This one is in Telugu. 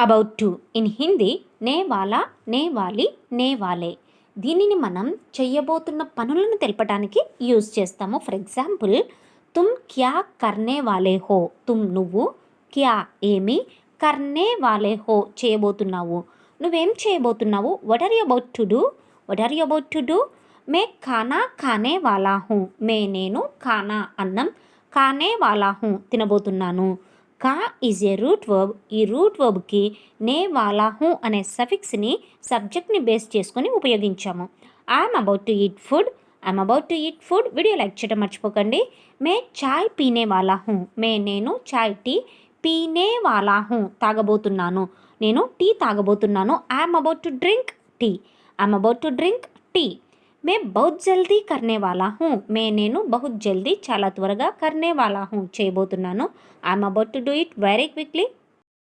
అబౌట్ టు ఇన్ హిందీ నే వాలా, నే వాలి, నే వాలే. దీనిని మనం చెయ్యబోతున్న పనులను తెలపడానికి యూజ్ చేస్తాము. ఫర్ ఎగ్జాంపుల్, తుమ్ క్యా కర్నే వాలే హో. తుమ్ నువ్వు, క్యా ఏమి, కర్నే వాలే హో చేయబోతున్నావు. నువ్వేం చేయబోతున్నావు? What are you about to do? What are you about to do? మే ఖానా ఖానే వాలా హూ. నేను ఖానా అన్నం, ఖానే వాలా హూ తినబోతున్నాను. కా ఈజ్ ఏ రూట్ వర్బ్. ఈ రూట్ వర్బ్కి నే వాలా హూ అనే సఫిక్స్ని సబ్జెక్ట్ని బేస్ చేసుకొని ఉపయోగించాము. I'm about to eat food. I'm about to eat food. Video like చేయడం మర్చిపోకండి. మే చాయ్ పీనే వాలా హూ. నేను చాయ్ టీ, పీనే వాలా హూ తాగబోతున్నాను. నేను టీ తాగబోతున్నాను. I'm about to drink tea. I'm about to drink tea. మే బహుత్ జల్దీ కర్నే వాలా హూ. నేను బహుత్ జల్దీ చాలా త్వరగా కర్నే వాలా హూ చేయబోతున్నాను. I'm about to do it very quickly.